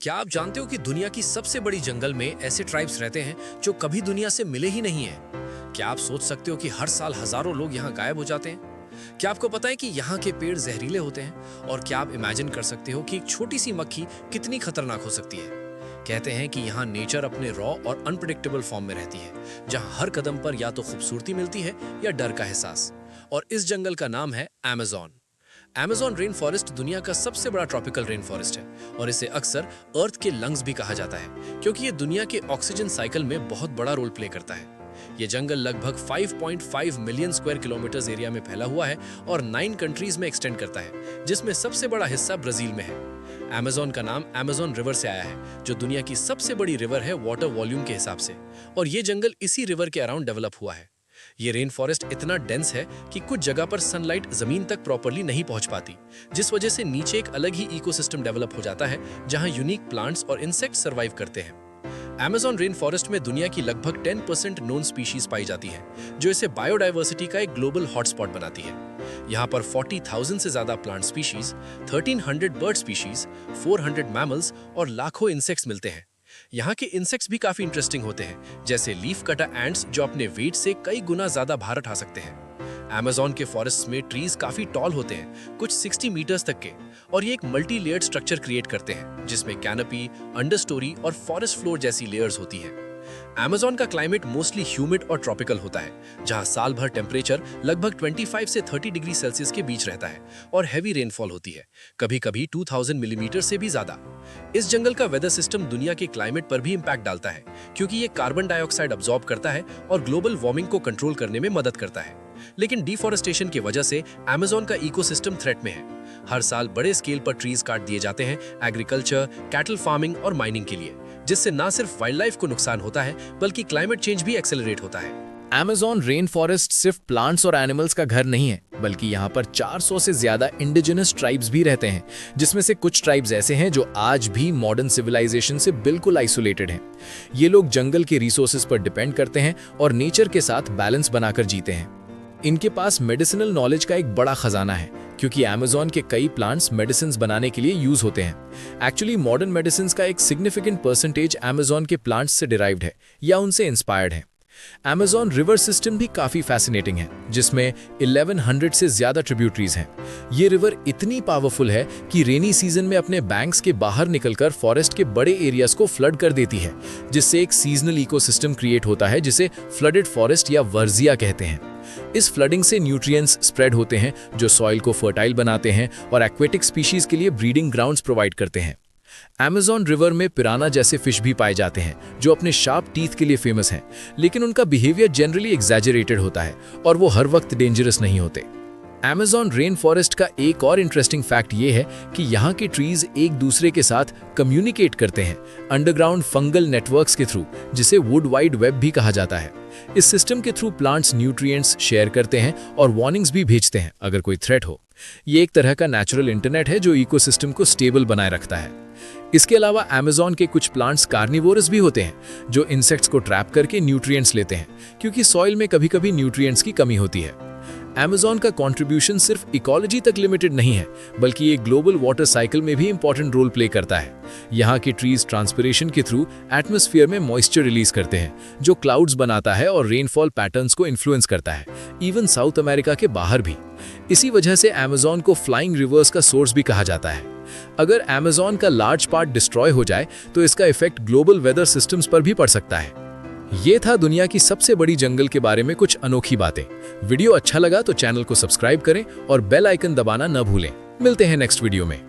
क्या आप जानते हो कि दुनिया की सबसे बड़ी जंगल में ऐसे ट्राइब्स रहते हैं जो कभी दुनिया से मिले ही नहीं हैं? क्या आप सोच सकते हो कि हर साल हजारों लोग यहाँ गायब हो जाते हैं? क्या आपको पता है कि यहाँ के पेड़ जहरीले होते हैं? और क्या आप इमेजिन कर सकते हो कि एक छोटी सी मक्खी कितनी खतरनाक हो सकती है? कहते हैं कि यहाँ नेचर अपने रॉ और अनप्रेडिक्टेबल फॉर्म में रहती है, जहाँ हर कदम पर या तो खूबसूरती मिलती है या डर का एहसास। और इस जंगल का नाम है अमेज़न। अमेज़न रेन फॉरेस्ट दुनिया का सबसे बड़ा ट्रॉपिकल रेन फॉरेस्ट है और इसे अक्सर अर्थ के लंग्स भी कहा जाता है, क्योंकि ये दुनिया के ऑक्सीजन साइकिल में बहुत बड़ा रोल प्ले करता है। ये जंगल लगभग 5.5 मिलियन स्क्वायर किलोमीटर एरिया में फैला हुआ है और 9 कंट्रीज में एक्सटेंड करता है, जिसमें सबसे बड़ा हिस्सा ब्राजील में है। अमेज़न का नाम अमेज़न रिवर से आया है, जो दुनिया की सबसे बड़ी रिवर है वाटर वॉल्यूम के हिसाब से, और ये जंगल इसी रिवर के अराउंड डेवलप हुआ है। ये रेन फॉरेस्ट इतना डेंस है कि कुछ जगह पर सनलाइट जमीन तक प्रॉपर्ली नहीं पहुंच पाती, जिस वजह से नीचे एक अलग ही इकोसिस्टम डेवलप हो जाता है, जहां यूनिक प्लांट्स और इंसेक्ट्स सर्वाइव करते हैं। अमेज़न रेन फॉरेस्ट में दुनिया की लगभग 10% नोन स्पीशीज पाई जाती है, जो इसे बायोडाइवर्सिटी का एक ग्लोबल हॉटस्पॉट बनाती है। यहाँ पर 40,000 से ज्यादा plant species, 1300 bird species, 400 mammals और लाखों इंसेक्ट्स मिलते हैं। यहाँ के इंसेक्ट्स भी काफी इंटरेस्टिंग होते हैं, जैसे लीफ कटर एंट्स, जो अपने वेट से कई गुना ज्यादा भार उठा सकते हैं। अमेज़न के फॉरेस्ट में ट्रीज काफी टॉल होते हैं, कुछ 60 मीटर्स तक के, और ये एक मल्टी लेयर्ड स्ट्रक्चर क्रिएट करते हैं, जिसमें कैनोपी, अंडरस्टोरी और फॉरेस्ट फ्लोर जैसी लेयर्स होती हैं। अमेज़न का क्लाइमेट मोस्टली ह्यूमिड और ट्रॉपिकल होता है, जहां साल भर टेम्परेचर लगभग 25 से 30 डिग्री सेल्सियस के बीच रहता है और हैवी रेनफॉल होती है, कभी-कभी 2000 मिलीमीटर से भी ज्यादा। इस जंगल का वेदर सिस्टम दुनिया के क्लाइमेट पर भी इम्पैक्ट डालता है, क्योंकि ये कार्बन डाइऑक्साइड अब्सॉर्ब करता है और ग्लोबल वार्मिंग को कंट्रोल करने में मदद करता है। लेकिन डिफॉरेस्टेशन की वजह से अमेज़न का इकोसिस्टम थ्रेट में है। हर साल बड़े स्केल पर ट्रीज काट दिए जाते हैं एग्रीकल्चर, कैटल फार्मिंग और माइनिंग के लिए, जिससे न सिर्फ वाइल्ड लाइफ को नुकसान होता है, बल्कि क्लाइमेट चेंज भी एक्सेलरेट होता है। अमेज़न रेन फॉरेस्ट सिर्फ प्लांट्स और एनिमल्स का घर नहीं है, बल्कि यहाँ पर 400 से ज्यादा इंडिजिनस ट्राइब्स भी रहते हैं, जिसमें से कुछ ट्राइब्स ऐसे हैं जो आज भी मॉडर्न सिविलाइजेशन से बिल्कुल आइसोलेटेड हैं। ये लोग जंगल के रिसोर्सेज पर डिपेंड करते हैं और नेचर के साथ बैलेंस बनाकर जीते हैं। इनके पास मेडिसिनल नॉलेज का एक बड़ा खजाना है, क्योंकि अमेज़न के कई प्लांट्स मेडिसिन्स बनाने के लिए यूज होते हैं। एक्चुअली मॉडर्न मेडिसिन्स का एक सिग्निफिकेंट परसेंटेज अमेज़न के प्लांट्स से डिराइव्ड है या उनसे इंस्पायर्ड है। अमेज़न रिवर सिस्टम भी काफी फैसिनेटिंग है, जिसमें 1100 से ज्यादा ट्रिब्यूटरीज हैं। ये रिवर इतनी पावरफुल है कि रेनी सीजन में अपने बैंक्स के बाहर निकलकर फॉरेस्ट के बड़े एरियाज को फ्लड कर देती है, जिससे एक सीजनल इकोसिस्टम क्रिएट होता है, जिसे फ्लडेड फॉरेस्ट या वर्जिया कहते हैं। इस फ्लडिंग से न्यूट्रिएंट्स स्प्रेड होते हैं, जो सॉइल को फर्टाइल बनाते हैं और एक्वेटिक स्पीशीज के लिए ब्रीडिंग ग्राउंड्स प्रोवाइड करते हैं। अमेज़न रिवर में पिराना जैसे फिश भी पाए जाते हैं, जो अपने शार्प टीथ के लिए फेमस हैं, लेकिन उनका बिहेवियर जनरली एग्जैजरेटेड होता है और वो हर वक्त डेंजरस नहीं होते। अमेज़न रेन फॉरेस्ट का एक और इंटरेस्टिंग फैक्ट ये है कि यहाँ के ट्रीज एक दूसरे के साथ कम्युनिकेट करते हैं अंडरग्राउंड फंगल नेटवर्क्स के थ्रू, जिसे वुड वाइड वेब भी कहा जाता है। इस सिस्टम के थ्रू प्लांट्स न्यूट्रिएंट्स शेयर करते हैं और वार्निंग्स भी भेजते हैं अगर कोई थ्रेट हो। ये एक तरह का नेचुरल इंटरनेट है जो इकोसिस्टम को स्टेबल बनाए रखता है। इसके अलावा अमेज़न के कुछ प्लांट्स कार्निवोरस भी होते हैं, जो इंसेक्ट्स को ट्रैप करके न्यूट्रिएंट्स लेते हैं, क्योंकि सॉइल में कभी-कभी न्यूट्रिएंट्स की कमी होती है। अमेज़न का कंट्रीब्यूशन सिर्फ इकोलॉजी तक लिमिटेड नहीं है, बल्कि ये ग्लोबल वाटर साइकिल में भी इंपॉर्टेंट रोल प्ले करता है। यहाँ के ट्रीज ट्रांसपिरेशन के थ्रू एटमॉस्फेयर में मॉइस्चर रिलीज करते हैं, जो क्लाउड्स बनाता है और रेनफॉल पैटर्न्स को इन्फ्लुएंस करता है, इवन साउथ अमेरिका के बाहर भी। इसी वजह से अमेज़न को फ्लाइंग रिवर्स का सोर्स भी कहा जाता है। अगर अमेज़न का लार्ज पार्ट डिस्ट्रॉय हो जाए, तो इसका इफेक्ट ग्लोबल वेदर सिस्टम्स पर भी पड़ सकता है। ये था दुनिया की सबसे बड़ी जंगल के बारे में कुछ अनोखी बातें। वीडियो अच्छा लगा तो चैनल को सब्सक्राइब करें और बेल आइकन दबाना न भूलें। मिलते हैं नेक्स्ट वीडियो में।